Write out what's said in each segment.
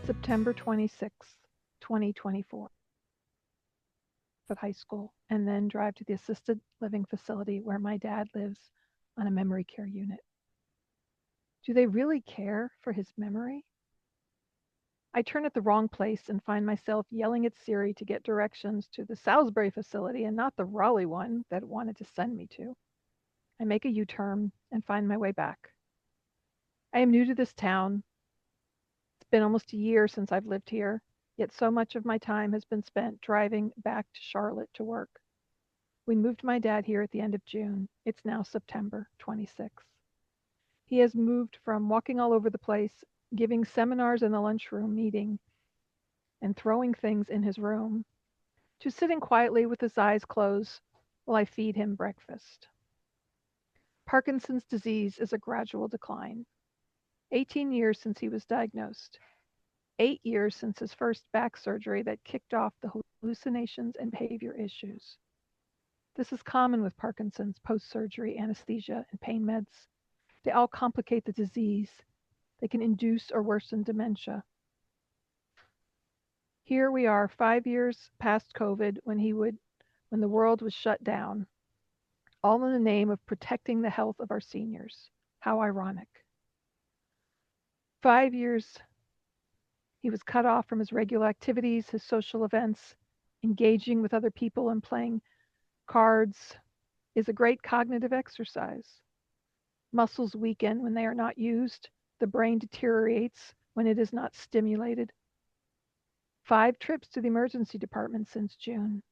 September 26th, 2024, at high school, and then drive to the assisted living facility where my dad lives on a memory care unit. Do they really care for his memory? I turn at the wrong place and find myself yelling at Siri to get directions to the Salisbury facility and not the Raleigh one that it wanted to send me to. I make a U turn and find my way back. I am new to this town. It's been almost a year since I've lived here, yet so much of my time has been spent driving back to Charlotte to work. We moved my dad here at the end of June. It's now September 26th. He has moved from walking all over the place, giving seminars in the lunchroom meeting, and throwing things in his room, to sitting quietly with his eyes closed while I feed him breakfast. Parkinson's disease is a gradual decline. 18 years since he was diagnosed. 8 years since his first back surgery that kicked off the hallucinations and behavior issues. This is common with Parkinson's post-surgery anesthesia and pain meds. They all complicate the disease. They can induce or worsen dementia. Here we are 5 years past COVID when the world was shut down, all in the name of protecting the health of our seniors. How ironic. 5 years he was cut off from his regular activities, his social events. Engaging with other people and playing cards is a great cognitive exercise. Muscles weaken when they are not used. The brain deteriorates when it is not stimulated. 5 trips to the emergency department since June.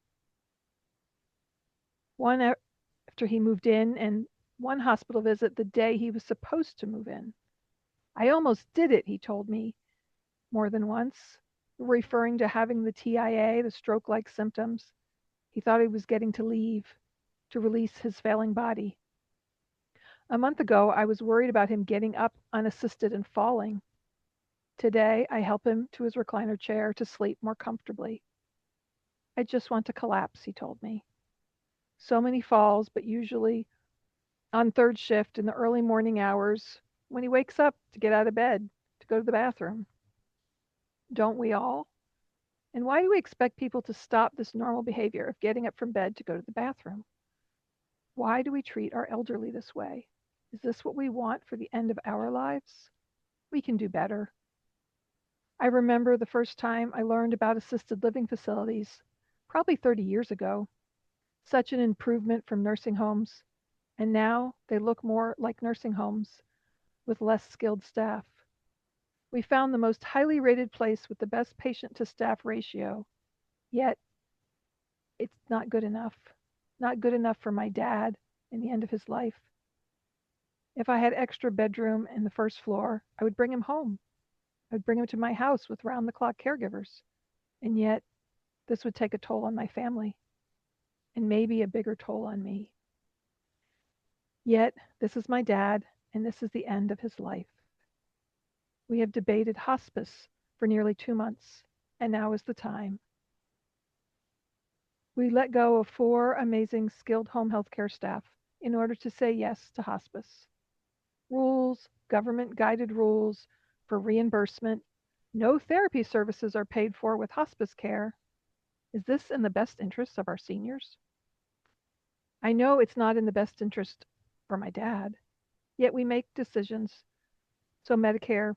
One after he moved in, and one hospital visit the day he was supposed to move in. I almost did it, he told me more than once, referring to having the TIA, the stroke-like symptoms. He thought he was getting to leave, to release his failing body. A month ago, I was worried about him getting up unassisted and falling. Today, I help him to his recliner chair to sleep more comfortably. I just want to collapse, he told me. So many falls, but usually on third shift in the early morning hours when he wakes up to get out of bed, to go to the bathroom. Don't we all? And why do we expect people to stop this normal behavior of getting up from bed to go to the bathroom? Why do we treat our elderly this way? Is this what we want for the end of our lives? We can do better. I remember the first time I learned about assisted living facilities, probably 30 years ago. Such an improvement from nursing homes, and now they look more like nursing homes with less skilled staff. We found the most highly rated place with the best patient to staff ratio, yet it's not good enough. Not good enough for my dad in the end of his life. If I had extra bedroom in the first floor, I would bring him home. I would bring him to my house with round-the-clock caregivers. And yet, this would take a toll on my family, and maybe a bigger toll on me. Yet, this is my dad, and this is the end of his life. We have debated hospice for nearly 2 months, and now is the time. We let go of 4 amazing skilled home health care staff in order to say yes to hospice. Rules, government-guided rules for reimbursement. No therapy services are paid for with hospice care. Is this in the best interests of our seniors? I know it's not in the best interest for my dad, yet we make decisions so Medicare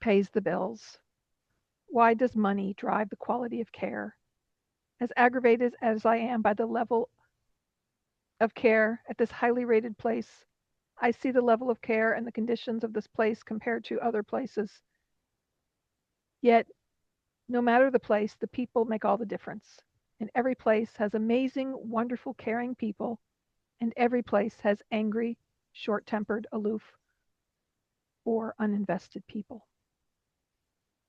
pays the bills. Why does money drive the quality of care? As aggravated as I am by the level of care at this highly rated place, I see the level of care and the conditions of this place compared to other places. Yet, no matter the place, the people make all the difference. And every place has amazing, wonderful, caring people, and every place has angry, short-tempered, aloof, or uninvested people.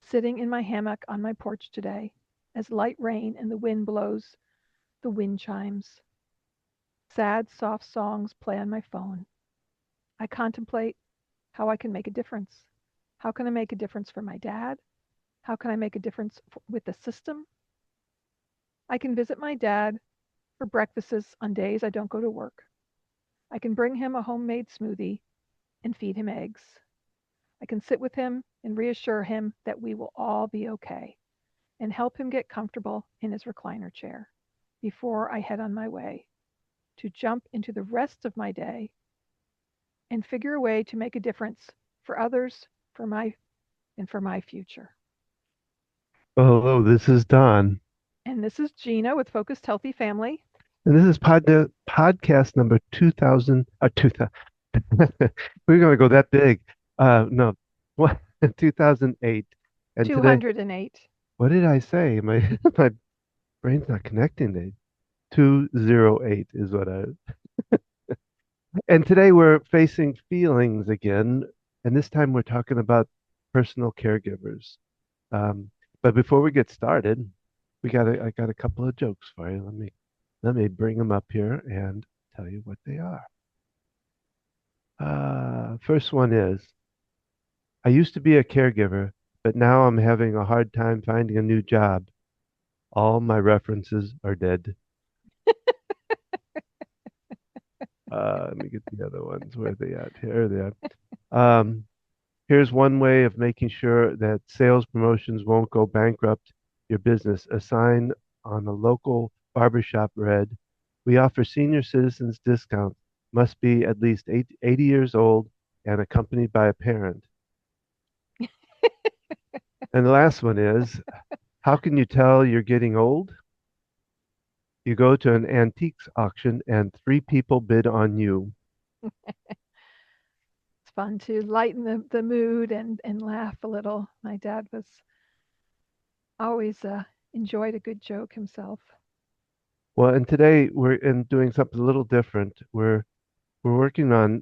Sitting in my hammock on my porch today, as light rain and the wind blows, the wind chimes. Sad, soft songs play on my phone. I contemplate how I can make a difference. How can I make a difference for my dad? How can I make a difference with the system? I can visit my dad for breakfasts on days I don't go to work. I can bring him a homemade smoothie and feed him eggs. I can sit with him and reassure him that we will all be okay and help him get comfortable in his recliner chair before I head on my way to jump into the rest of my day and figure a way to make a difference for others, for my and for my future. Well, hello, this is Don, And this is Gina with Focused Healthy Family. and this is podcast number 2000. 2000. We're going to go that big. No, what? 2008. And today, 208. what did I say? My my brain's not connecting. To 208 is what I. And today we're facing feelings again, and this time we're talking about personal caregivers. Um, but before we get started, I got a couple of jokes for you. Let me bring them up here and tell you what they are. First one is, I used to be a caregiver, but now I'm having a hard time finding a new job. All my references are dead. Let me get the other ones. Where are they at? Here they are. Here's one way of making sure that sales promotions won't go bankrupt your business. A sign on a local barbershop read, "We offer senior citizens discount. Must be at least 80 years old and accompanied by a parent." And the last one is, how can you tell you're getting old? You go to an antiques auction and three people bid on you. It's fun to lighten the mood and laugh a little. My dad was always enjoyed a good joke himself. Well, and today we're in doing something a little different. We're working on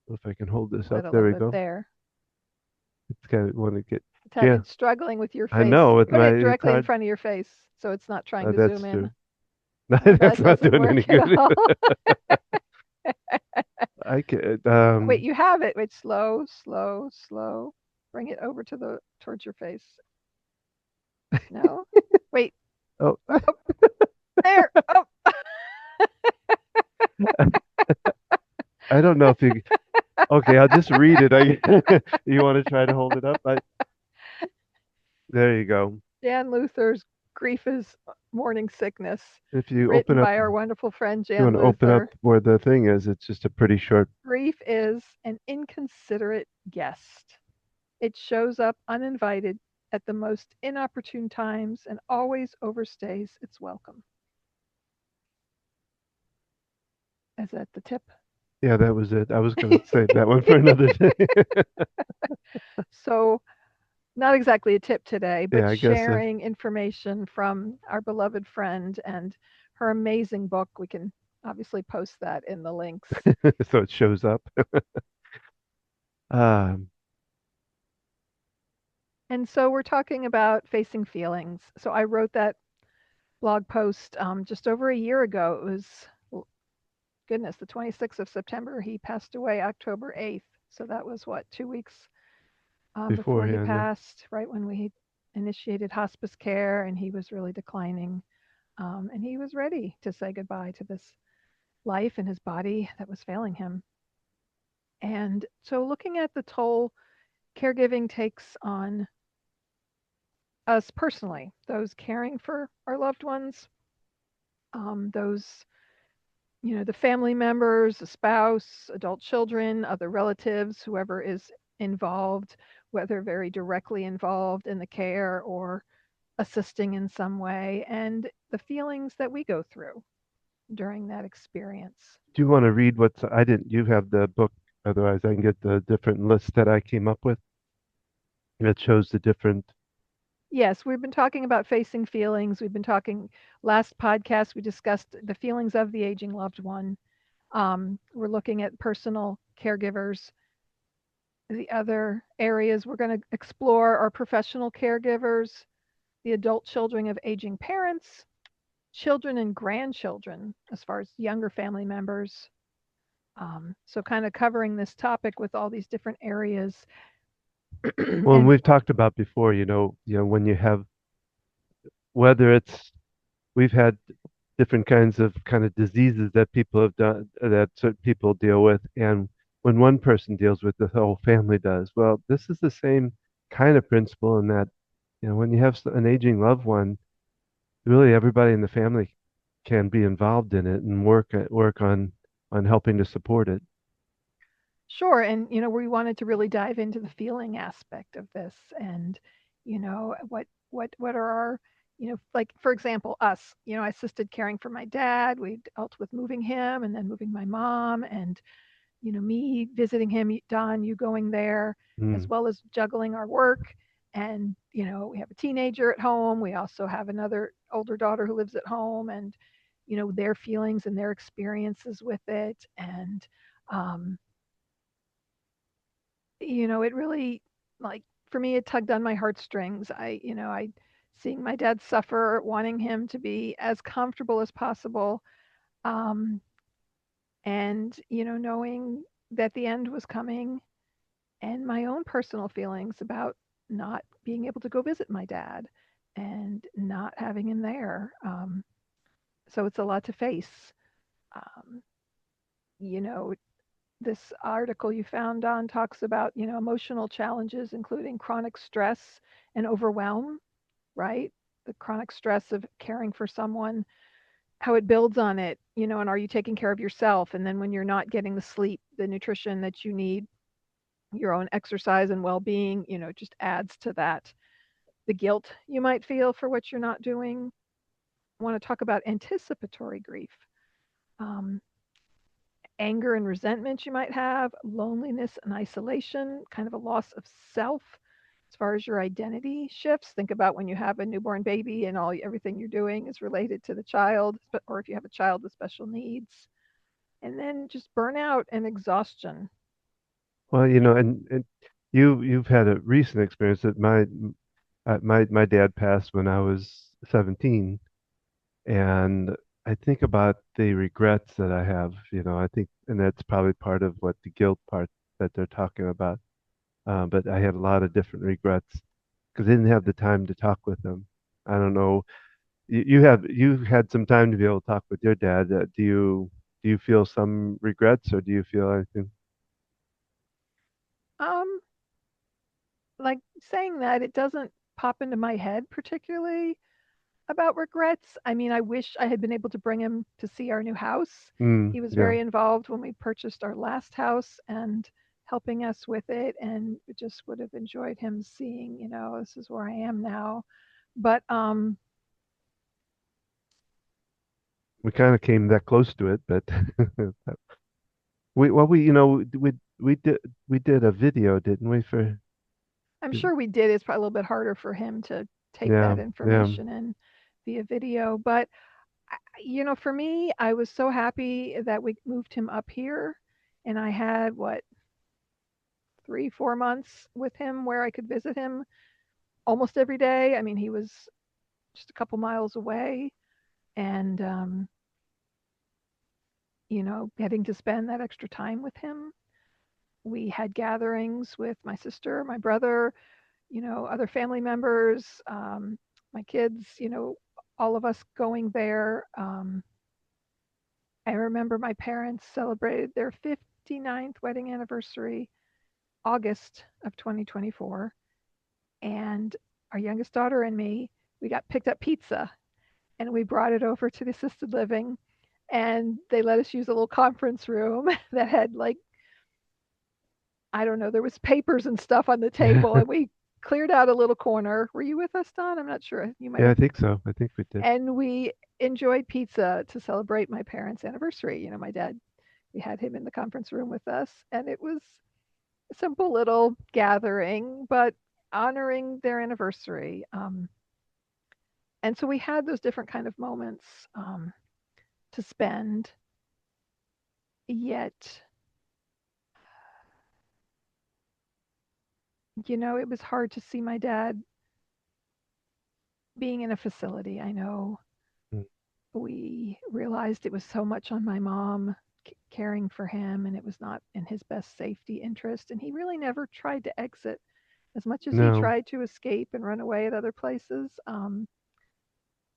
if I can hold this A up. little There of we it go. there. It's kind of want to get, yeah, It's struggling with your I face. know with Put my, it it's directly in hard. front of your face so it's not trying to zoom That's in. true. That That's not doesn't doing any work at good. all. I can, Wait, you have it. Wait, slow, slow, slow. Bring it over to the towards your face. No. Wait. oh, Oh, there. Oh. I don't know if you, okay, I'll just read it. You want to try to hold it up? There you go. Jan Luther's Grief is Morning Sickness, If you written open up, by our wonderful friend you want Jan to open up Luther. where the thing is, it's just a pretty short. Grief is an inconsiderate guest. It shows up uninvited at the most inopportune times and always overstays its welcome. Is that the tip? Yeah, that was it. I was going to save that one for another day. So, not exactly a tip today, but Yeah, I guess sharing information from our beloved friend and her amazing book. We can obviously post that in the links. so it shows up. Um, And so we're talking about facing feelings. So I wrote that blog post just over a year ago. It was, goodness, the 26th of September. He passed away October 8th. So that was what, 2 weeks before he beforehand, yeah. passed, right when we initiated hospice care and he was really declining. And he was ready to say goodbye to this life and his body that was failing him. And so looking at the toll caregiving takes on us personally, those caring for our loved ones, those, the family members, the spouse, adult children, other relatives, whoever is involved, whether very directly involved in the care or assisting in some way, and the feelings that we go through during that experience. Do you want to read what's, I didn't, you have the book, otherwise I can get the different lists that I came up with that shows the different, Yes, we've been talking about facing feelings. We've been talking last podcast, we discussed the feelings of the aging loved one. We're looking at personal caregivers. The other areas we're going to explore are professional caregivers, the adult children of aging parents, children and grandchildren, as far as younger family members. So, kind of covering this topic with all these different areas. well, and And we've talked about before, when you have, whether it's, we've had different kinds of kind of diseases that people have done, that certain people deal with. And when one person deals with it, the whole family does. Well, this is the same kind of principle in that, when you have an aging loved one, really everybody in the family can be involved in it and work on helping to support it. Sure, and we wanted to really dive into the feeling aspect of this, and what are our, like for example, us. I assisted caring for my dad. We dealt with moving him and then moving my mom, and me visiting him, Don, you going there, as Mm. well as juggling our work. And we have a teenager at home. We also have another older daughter who lives at home, and their feelings and their experiences with it, and um, it really, like, for me, it tugged on my heartstrings. I seeing my dad suffer, wanting him to be as comfortable as possible, um, and knowing that the end was coming, and my own personal feelings about not being able to go visit my dad and not having him there. So it's a lot to face. Um, you know, this article you found on talks about emotional challenges including chronic stress and overwhelm, right? The chronic stress of caring for someone, how it builds on it, and are you taking care of yourself? And then when you're not getting the sleep, the nutrition that you need, your own exercise and well-being, just adds to that. The guilt you might feel for what you're not doing. I want to talk about anticipatory grief. Um, Anger and resentment you might have, loneliness and isolation, kind of a loss of self as far as your identity shifts. Think about when you have a newborn baby and everything you're doing is related to the child, or if you have a child with special needs. And then just burnout and exhaustion. Well, and you've had a recent experience that my dad passed when I was 17, and I think about the regrets that I have. I think, and that's probably part of what the guilt part that they're talking about. But I had a lot of different regrets because I didn't have the time to talk with him. I don't know. You had some time to be able to talk with your dad. Do you feel some regrets, or do you feel anything? Um, like saying that, it doesn't pop into my head particularly about regrets. I mean, I wish I had been able to bring him to see our new house. He was Yeah. very involved when we purchased our last house and helping us with it, and just would have enjoyed him seeing, this is where I am now. But We kind of came that close to it, but we did a video, didn't we? I'm sure we did. It's probably a little bit harder for him to take Yeah, that yeah. information in via video. But for me, I was so happy that we moved him up here, and I had what, 3, 4 months with him where I could visit him almost every day. I mean, he was just a couple miles away, and getting to spend that extra time with him. We had gatherings with my sister, my brother, other family members, my kids, all of us going there. I remember my parents celebrated their 59th wedding anniversary, August of 2024. And our youngest daughter and me, we got picked up pizza and we brought it over to the assisted living. And they let us use a little conference room that had, like, I don't know, there was papers and stuff on the table, and we cleared out a little corner. Were you with us, Don? I'm not sure. You might Yeah, I have. think so. I think we did. And we enjoyed pizza to celebrate my parents' anniversary. My dad, we had him in the conference room with us, and it was a simple little gathering, but honoring their anniversary. And so we had those different kind of moments to spend. Yet, it was hard to see my dad being in a facility. I know Mm. we realized it was so much on my mom caring for him, and it was not in his best safety interest. And he really never tried to exit. As much as he No, tried to escape and run away at other places,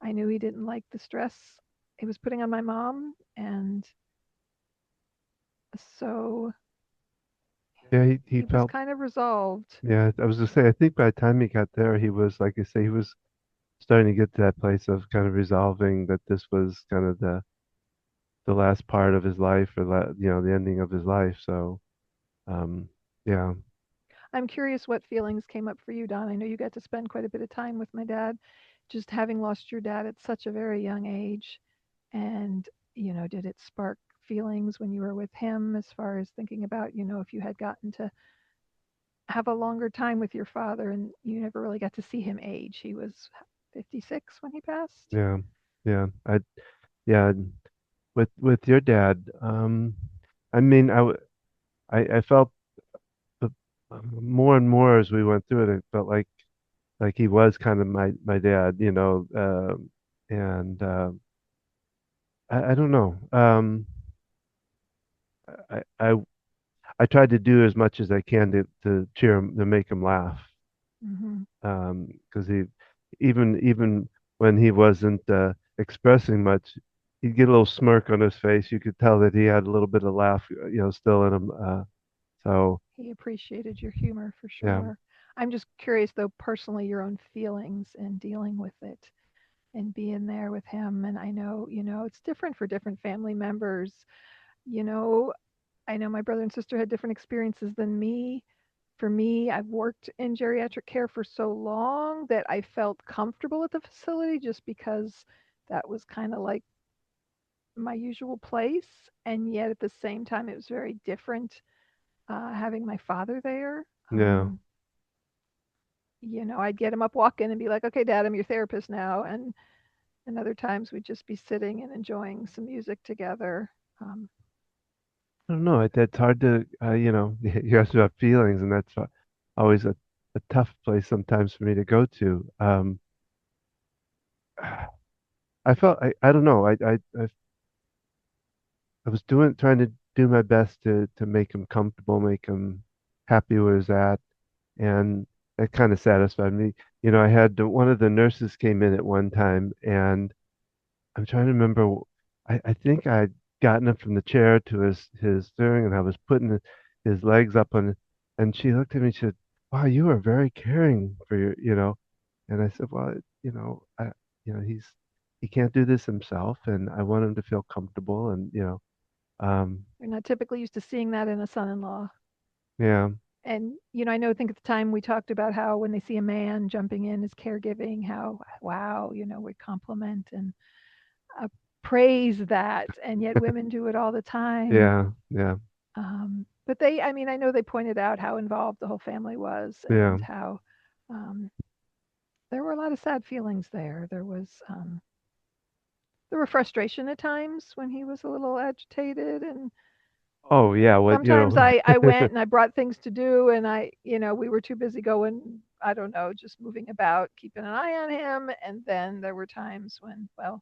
I knew he didn't like the stress he was putting on my mom. And so Yeah, he He was felt, kind of resolved. yeah, I was gonna say, I think by the time he got there, he was, like I say, he was starting to get to that place of kind of resolving that this was kind of the last part of his life, or the ending of his life. So, um, yeah, I'm curious what feelings came up for you, Don. I know you got to spend quite a bit of time with my dad, just having lost your dad at such a very young age. And, did it spark feelings when you were with him as far as thinking about, if you had gotten to have a longer time with your father and you never really got to see him age? He was 56 when he passed. yeah, yeah. Yeah, with your dad, I mean, I felt the, more and more as we went through it, it felt like he was kind of my dad, and I don't know. I, I I tried to do as much as I can to cheer him, to make him laugh, Hmm. because even when he wasn't expressing much, he'd get a little smirk on his face. You could tell that he had a little bit of laugh, still in him. So He appreciated your humor for yeah, sure. I'm just curious, though, personally, your own feelings and dealing with it and being there with him. And I know, it's different for different family members. You know, I know my brother and sister had different experiences than me. For me, I've worked in geriatric care for so long that I felt comfortable at the facility just because that was kind of like my usual place. And yet at the same time, it was very different having my father there. yeah. I'd get him up walking and be like, okay, Dad, I'm your therapist now. And other times we'd just be sitting and enjoying some music together. Um, I don't know. It's hard to, you asked about feelings, and that's always a tough place sometimes for me to go to. I felt I don't know. I was trying to do my best to make him comfortable, make him happy where he's at, and that kind of satisfied me. I had one of the nurses came in at one time, and I'm trying to remember. I think I'd gotten him from the chair to his thing, and I was putting his legs up on, and she looked at me and she said, "Wow, you are very caring for your." And I said, "Well, he can't do this himself, and I want him to feel comfortable, and we're not typically used to seeing that in a son in law. yeah, And, I know, I think at the time we talked about how when they see a man jumping in as caregiving, how, wow, we compliment and uh, praise that. And yet women do it all the time. yeah, yeah, But I mean, I know they pointed out how involved the whole family was yeah. and how um, there were a lot of sad feelings there. There were frustration at times when he was a little agitated, and Oh yeah, what sometimes I went and I brought things to do, and we were too busy going, I don't know, just moving about, keeping an eye on him. And then there were times when, well,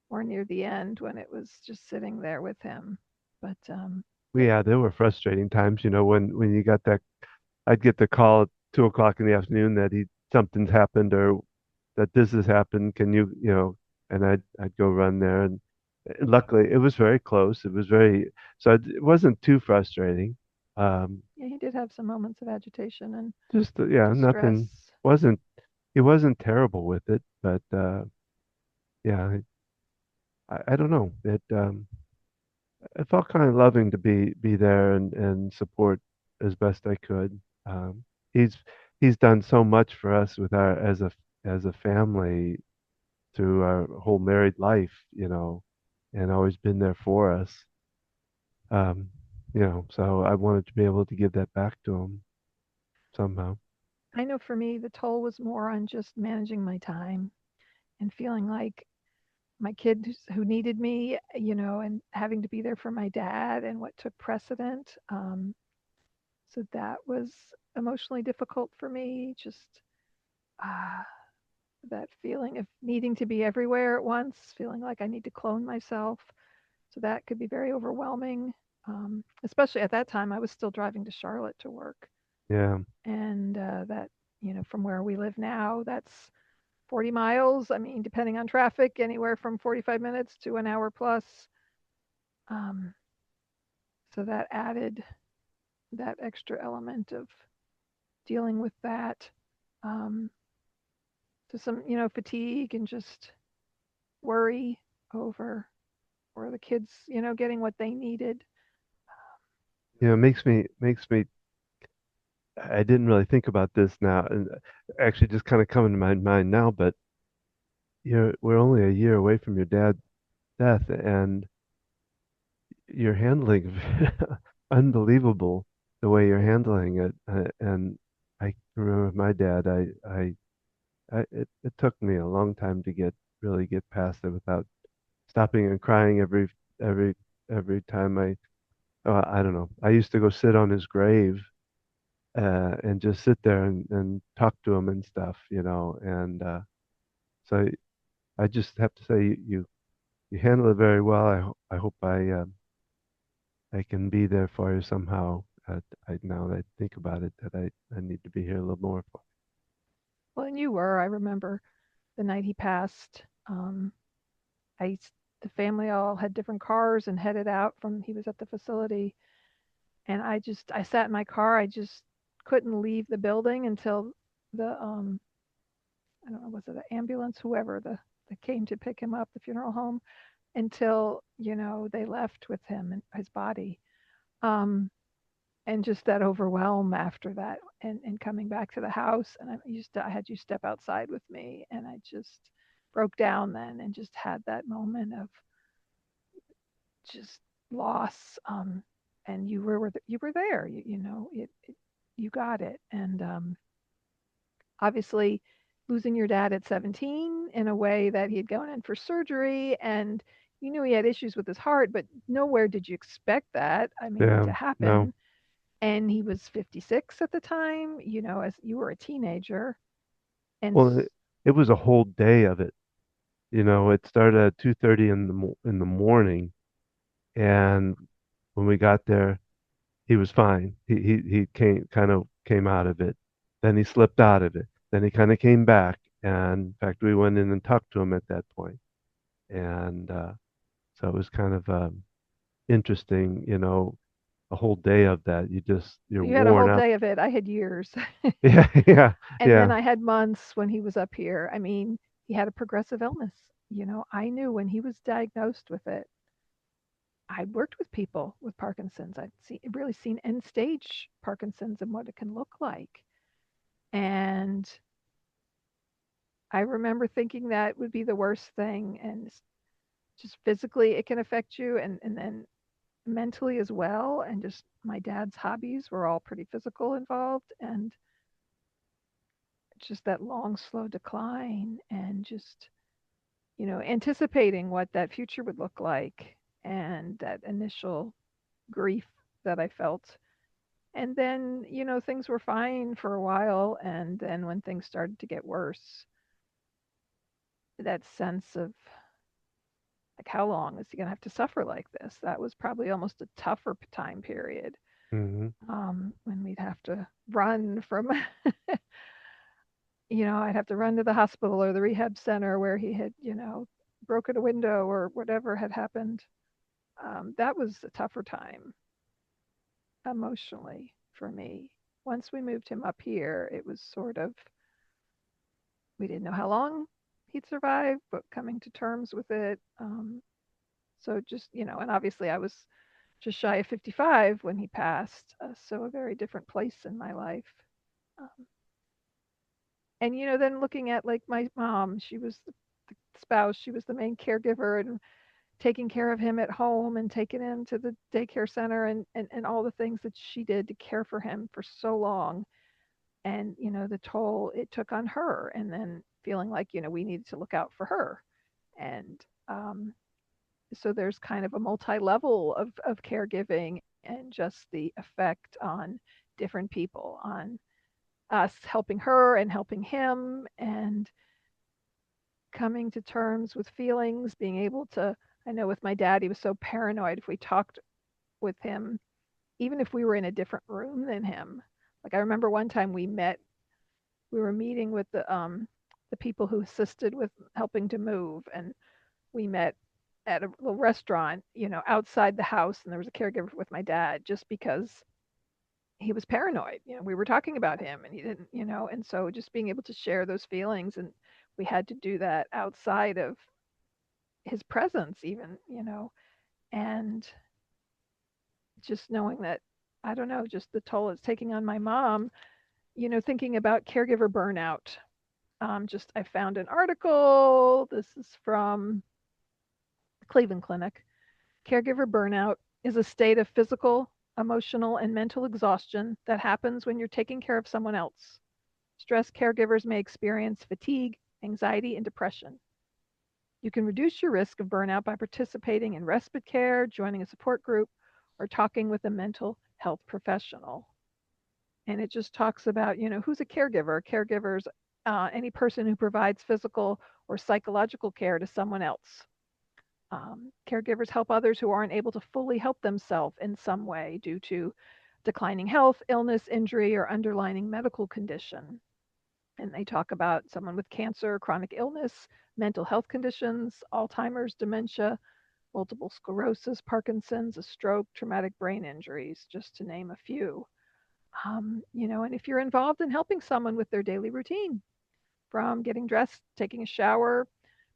more near the end, when it was just sitting there with him. But yeah, there were frustrating times, when you got that. I'd get the call at 2 o'clock in the afternoon that something's happened, or that this has happened. Can and I'd go run there, and luckily it was very close. It was so it wasn't too frustrating. Um, yeah, he did have some moments of agitation and just yeah, nothing distress. wasn't he wasn't terrible with it, but yeah, I don't know. It felt kind of loving to be there and support as best I could. Um, he's he's done so much for us with our as a family through our whole married life, and always been there for us. Um, so I wanted to be able to give that back to him somehow. I know for me, the toll was more on just managing my time and feeling like my kid who needed me, and having to be there for my dad and what took precedent. So that was emotionally difficult for me. Just uh, that feeling of needing to be everywhere at once, feeling like I need to clone myself. So that could be very overwhelming. Especially at that time, I was still driving to Charlotte to work. Yeah. And that, from where we live now, that's 40 miles. I mean, depending on traffic, anywhere from 45 minutes to an hour plus. Um, so that added that extra element of dealing with that. Um, to some, fatigue and just worry over or the kids, getting what they needed. It makes me I didn't really think about this now, and actually just kind of coming to my mind now, but we're only a year away from your dad's death, and you're handling unbelievable the way you're handling it. And I remember with my dad, it took me a long time to really get past it without stopping and crying every every time I don't know. I used to go sit on his grave and just sit there and talk to him and stuff, and so I just have to say you handle it very well. I hope I can be there for you somehow. Now that I think about it, that I need to be here a little more for. Well, and you were. I remember the night he passed. I the family all had different cars and headed out from. He was at the facility, and I sat in my car. I just couldn't leave the building until the I don't know, was it an ambulance, whoever that came to pick him up, the funeral home, until they left with him and his body. Um, and just that overwhelm after that, and coming back to the house, and I had you step outside with me, and I just broke down then and just had that moment of just loss. And you were there. You got it. And obviously, losing your dad at 17 in a way that he had gone in for surgery, and you knew he had issues with his heart, but nowhere did you expect that. I mean, Yeah, to no. happen. And he was 56 at the time, as you were a teenager. And Well, it was a whole day of it. It started at 2:30 in the morning, and when we got there, he was fine. He came out of it. Then he slipped out of it. Then he kind of came back, and in fact, we went in and talked to him at that point. And so it was kind of interesting, a whole day of that. You're you had a worn whole out. day of it. I had years. Yeah, yeah, And then yeah, I had months when he was up here. I mean, he had a progressive illness. I knew when he was diagnosed with it. I worked with people with Parkinson's. Really seen end stage Parkinson's and what it can look like. And I remember thinking that would be the worst thing. And just physically, it can affect you. And then mentally as well. And just my dad's hobbies were all pretty physical involved. And just that long, slow decline, and just, anticipating what that future would look like, and that initial grief that I felt. And then, things were fine for a while. And then when things started to get worse, that sense of like, how long is he going to have to suffer like this? That was probably almost a tougher time period, hmm when we'd have to run from, I'd have to run to the hospital or the rehab center where he had, broken a window or whatever had happened. That was a tougher time emotionally for me. Once we moved him up here, it was sort of, we didn't know how long he'd survive, but coming to terms with it. So just, and obviously I was just shy of 55 when he passed. So a very different place in my life. Um, and, then looking at like my mom, she was the spouse, she was the main caregiver, and taking care of him at home and taking him to the daycare center, and all the things that she did to care for him for so long. And, the toll it took on her, and then feeling like, we needed to look out for her. And so there's kind of a multi-level of caregiving, and just the effect on different people, on us helping her and helping him, and coming to terms with feelings, being able to. I know with my dad, he was so paranoid if we talked with him, even if we were in a different room than him. Like I remember one time we were meeting with the people who assisted with helping to move, and we met at a little restaurant, outside the house, and there was a caregiver with my dad, just because he was paranoid. We were talking about him and he didn't, and so just being able to share those feelings, and we had to do that outside of his presence even, and just knowing that, I don't know, just the toll it's taking on my mom, thinking about caregiver burnout. Just I found an article. This is from Cleveland Clinic. Caregiver burnout is a state of physical, emotional, and mental exhaustion that happens when you're taking care of someone else. Stress caregivers may experience fatigue, anxiety, and depression. You can reduce your risk of burnout by participating in respite care, joining a support group, or talking with a mental health professional. And it just talks about, who's a caregiver. Caregivers, any person who provides physical or psychological care to someone else. Caregivers help others who aren't able to fully help themselves in some way due to declining health, illness, injury, or underlying medical condition. And they talk about someone with cancer, chronic illness, mental health conditions, Alzheimer's, dementia, multiple sclerosis, Parkinson's, a stroke, traumatic brain injuries, just to name a few. And if you're involved in helping someone with their daily routine, from getting dressed, taking a shower,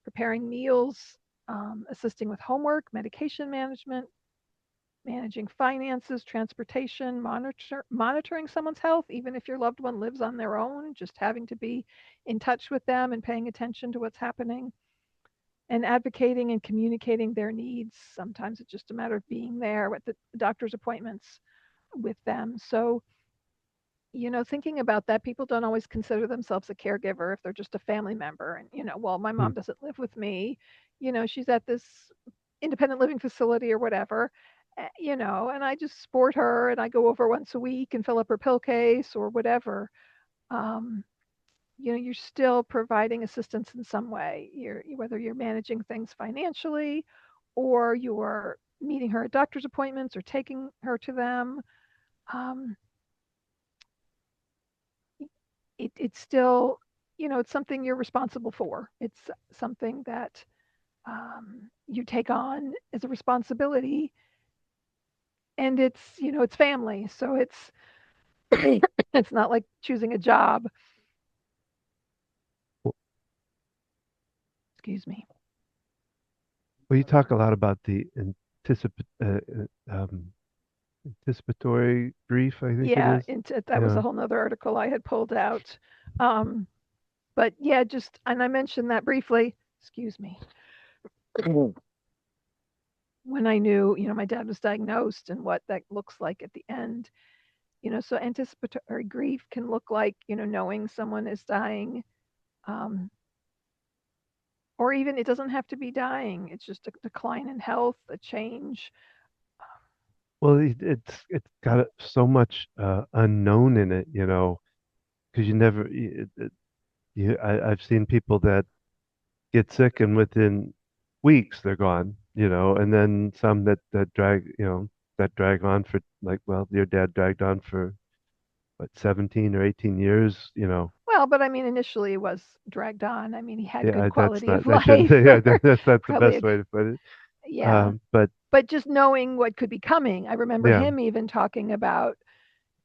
preparing meals, assisting with homework, medication management, managing finances, transportation, monitoring someone's health, even if your loved one lives on their own, just having to be in touch with them and paying attention to what's happening, and advocating and communicating their needs. Sometimes it's just a matter of being there at the doctor's appointments with them. So, thinking about that, people don't always consider themselves a caregiver if they're just a family member. And, well, my Hmm. mom doesn't live with me. She's at this independent living facility or whatever, and I just support her and I go over once a week and fill up her pill case or whatever. Um, you're still providing assistance in some way. Whether you're managing things financially or you're meeting her at doctor's appointments or taking her to them. Um, it's still, it's something you're responsible for. It's something that you take on as a responsibility, and it's family. So it's it's not like choosing a job. Excuse me. Well, you talk a lot about the anticipatory grief, I think it Yeah, is. that was Yeah. a whole nother article I had pulled out. Um, but yeah, just and I mentioned that briefly. Excuse me. When I knew, my dad was diagnosed and what that looks like at the end. So anticipatory grief can look like, knowing someone is dying, um, or even it doesn't have to be dying. It's just a decline in health, a change. Well, it's got so much unknown in it, because you never, I've seen people that get sick and within weeks they're gone, and then some that drag, that drag on for like, well, your dad dragged on for what, 17 or 18 years, Well, but I mean, initially it was dragged on. I mean, he had Yeah, good that's quality of not, I shouldn't life. say, yeah, that's not the Probably, best way to put it. yeah. But But just knowing what could be coming, I remember yeah, him even talking about,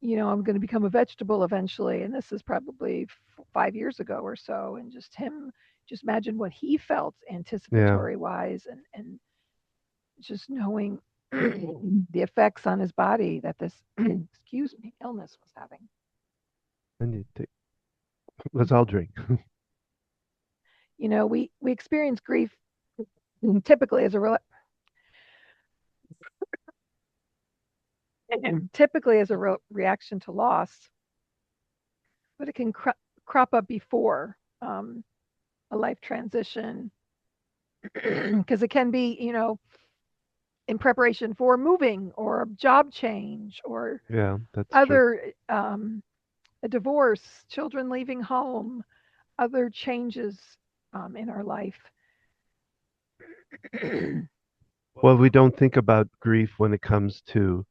I'm going to become a vegetable eventually. And this is probably 5 years ago or so. And just him, just imagine what he felt yeah, anticipatory wise, and just knowing the effects on his body that this, excuse me, illness was having. I need to, let's all drink. We experience grief typically as a typically as a reaction to loss, but it can crop up before a life transition because it can be, in preparation for moving or a job change or Yeah, that's true. other a divorce, children leaving home, other changes in our life. Well, we don't think about grief when it comes to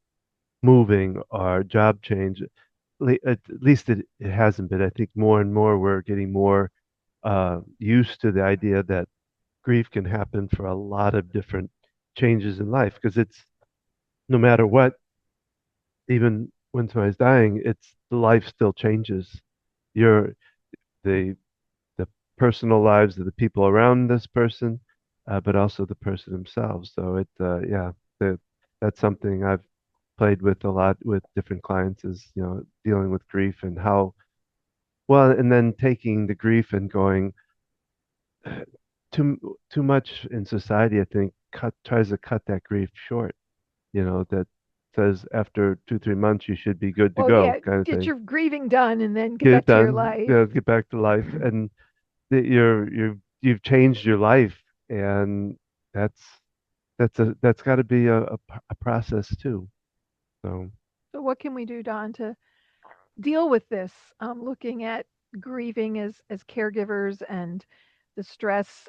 moving or job change. At least it hasn't been. I think more and more we're getting more used to the idea that grief can happen for a lot of different changes in life because it's no matter what, even when somebody's dying, it's the life still changes. Your the the personal lives of the people around this person, but also the person themselves. So yeah, the, that's something I've played with a lot with different clients is, dealing with grief and how well, and then taking the grief and going too much in society, I think, tries to cut that grief short. That says after 2, 3 months you should be good to Well, go, yeah, kind of get thing. your grieving done and then get Get it back to your done, life. get back to life, and that you've changed your life, and that's that's got to be a process too. So, So, what can we do, Don, to deal with this? Looking at grieving as caregivers and the stress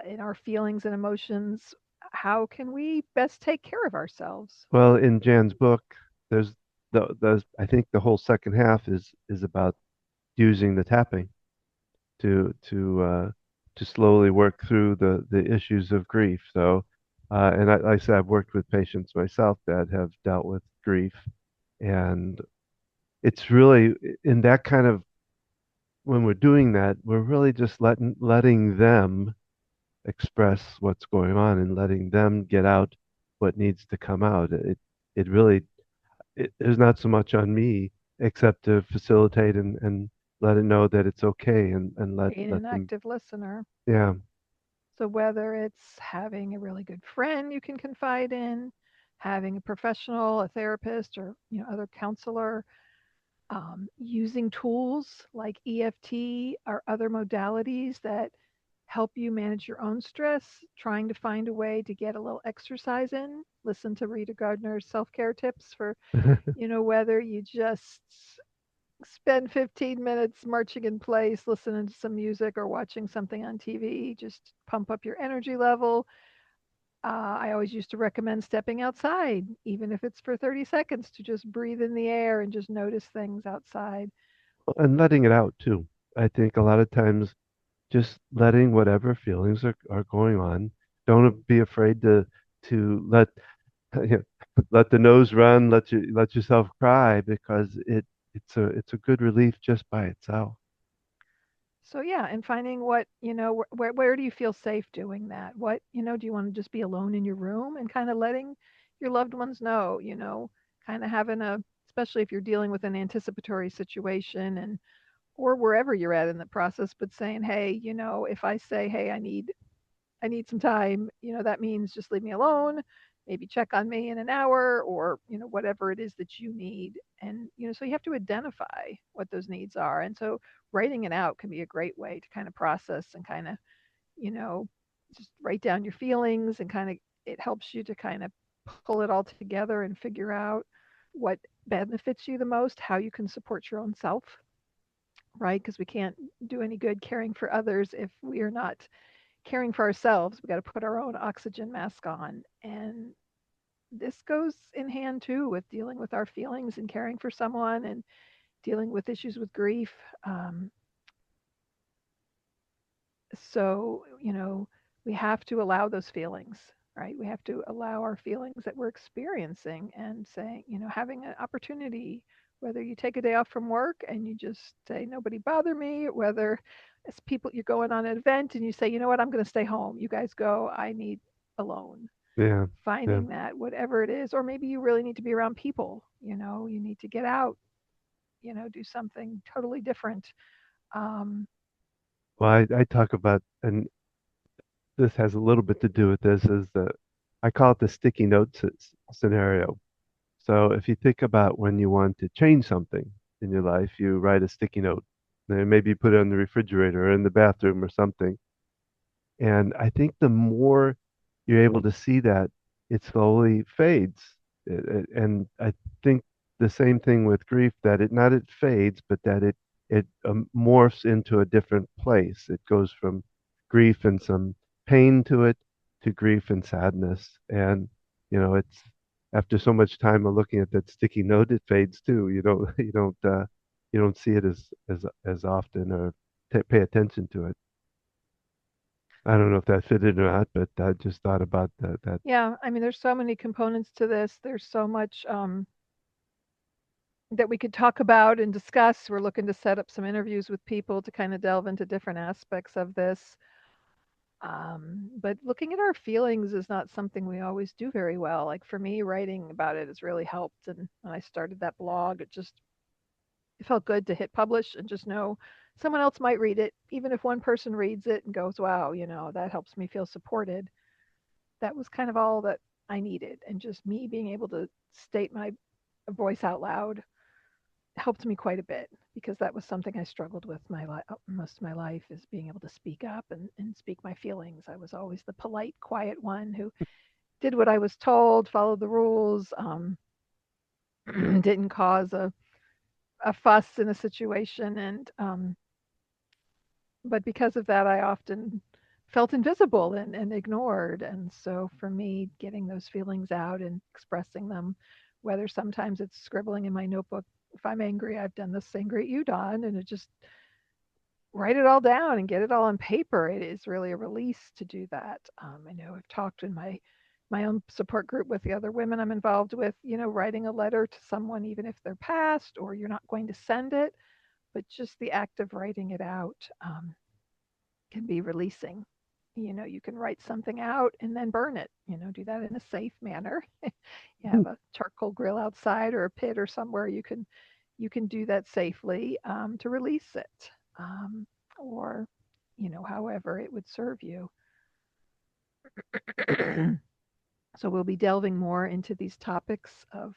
in our feelings and emotions. How can we best take care of ourselves? well, in Jan's book, there's the I think the whole second half is about using the tapping to slowly work through the issues of grief. So, and like I said, I've worked with patients myself that have dealt with grief, and it's really in that kind of when we're doing that, we're really just letting them express what's going on and letting them get out what needs to come out. It really is not so much on me except to facilitate and let it know that it's okay and Being let an them, active listener. yeah. So, whether it's having a really good friend you can confide in, having a professional, a therapist, or other counselor, using tools like EFT or other modalities that help you manage your own stress, trying to find a way to get a little exercise in. Listen to Rita Gardner's self care tips for, whether you just spend 15 minutes marching in place, listening to some music or watching something on TV, just pump up your energy level. I always used to recommend stepping outside, even if it's for 30 seconds, to just breathe in the air and just notice things outside. And letting it out too. I think a lot of times just letting whatever feelings are going on. Don't be afraid to you know, let the nose run, let yourself cry because it's a good relief just by itself. So yeah, and finding what, where do you feel safe doing that? What, do you want to just be alone in your room and kind of letting your loved ones know, kind of having a, especially if you're dealing with an anticipatory situation and or wherever you're at in the process, but saying, hey, if I say, hey, I need some time, that means just leave me alone, maybe check on me in an hour or, whatever it is that you need. And, so you have to identify what those needs are. And so writing it out can be a great way to kind of process and kind of, you know, just write down your feelings and kind of it helps you to kind of pull it all together and figure out what benefits you the most, how you can support your own self, right? Because we can't do any good caring for others if we are not caring for ourselves. We got to put our own oxygen mask on. And this goes in hand too with dealing with our feelings and caring for someone and dealing with issues with grief. Um, so, we have to allow those feelings, right? We have to allow our feelings that we're experiencing and saying, having an opportunity, whether you take a day off from work and you just say, nobody bother me, whether it's people you're going on an event and you say, you know what, I'm going to stay home. You guys go, I need alone. Yeah, yeah. Finding that, whatever it is, or maybe you really need to be around people, you need to get out, do something totally different. Um, Well, I talk about, and this has a little bit to do with this, is that I call it the sticky notes scenario. So if you think about when you want to change something in your life, you write a sticky note. And maybe you put it on the refrigerator or in the bathroom or something. And I think the more you're able to see that, it slowly fades. And I think the same thing with grief, that it not it fades, but that it morphs into a different place. It goes from grief and some pain to it to grief and sadness. And it's after so much time of looking at that sticky note, it fades too. You don't see it as often or pay attention to it. I don't know if that fitted or not, but I just thought about that. yeah, I mean, there's so many components to this. There's so much that we could talk about and discuss. We're looking to set up some interviews with people to kind of delve into different aspects of this. But looking at our feelings is not something we always do very well. Like for me, writing about it has really helped. And when I started that blog, it felt good to hit publish and just know someone else might read it, even if one person reads it and goes, "Wow, that helps me feel supported." That was kind of all that I needed, and just me being able to state my voice out loud helped me quite a bit because that was something I struggled with most of my life is being able to speak up and speak my feelings. I was always the polite, quiet one who did what I was told, followed the rules, didn't cause a fuss in a situation. And but because of that, I often felt invisible and ignored. And so for me, getting those feelings out and expressing them, whether sometimes it's scribbling in my notebook. If I'm angry, I've done this angry at you, Don, and it just write it all down and get it all on paper. It is really a release to do that. I know I've talked in my own support group with the other women I'm involved with, writing a letter to someone, even if they're passed or you're not going to send it, but just the act of writing it out can be releasing. You can write something out and then burn it, do that in a safe manner. You have a charcoal grill outside or a pit or somewhere you can do that safely to release it, or however it would serve you. So we'll be delving more into these topics of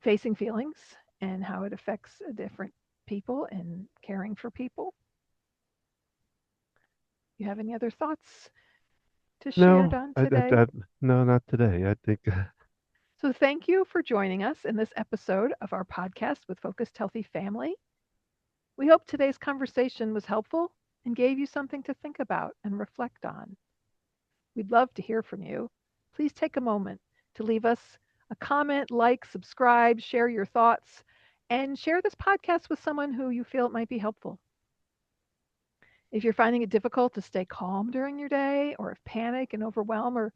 facing feelings and how it affects different people and caring for people. You have any other thoughts to share, No, Don, today? no, not today. I think So thank you for joining us in this episode of our podcast with Focused Healthy Family. We hope today's conversation was helpful and gave you something to think about and reflect on. We'd love to hear from you. Please take a moment to leave us a comment, like, subscribe, share your thoughts, and share this podcast with someone who you feel it might be helpful. If you're finding it difficult to stay calm during your day, or if panic and overwhelm are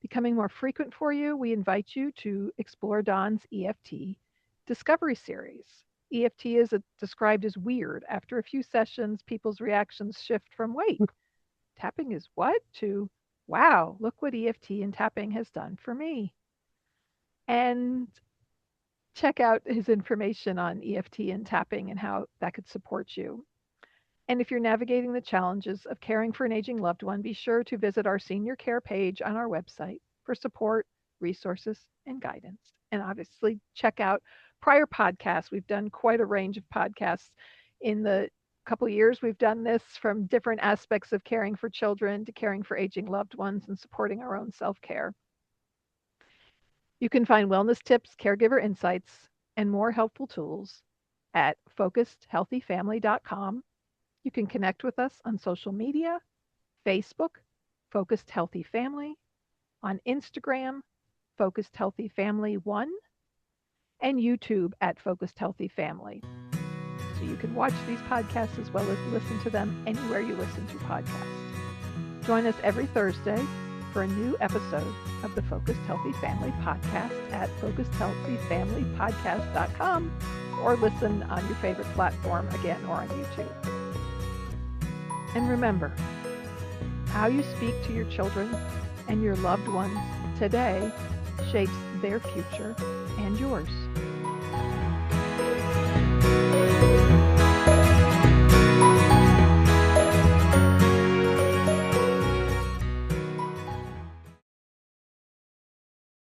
becoming more frequent for you, we invite you to explore Don's EFT Discovery Series. EFT is described as weird. After a few sessions, people's reactions shift from wait, tapping is what to wow, look what EFT and tapping has done for me. And check out his information on EFT and tapping and how that could support you. And if you're navigating the challenges of caring for an aging loved one, be sure to visit our senior care page on our website for support, resources, and guidance. And obviously, check out prior podcasts. We've done quite a range of podcasts in the couple years we've done this, from different aspects of caring for children to caring for aging loved ones and supporting our own self-care. You can find wellness tips, caregiver insights, and more helpful tools at focusedhealthyfamily.com. You can connect with us on social media, Facebook, Focused Healthy Family, on Instagram, Focused Healthy Family 1, and YouTube at Focused Healthy Family. So you can watch these podcasts as well as listen to them anywhere you listen to podcasts. Join us every Thursday for a new episode of the Focused Healthy Family podcast at focusedhealthyfamilypodcast.com, or listen on your favorite platform again, or on YouTube. And remember, how you speak to your children and your loved ones today shapes their future and yours.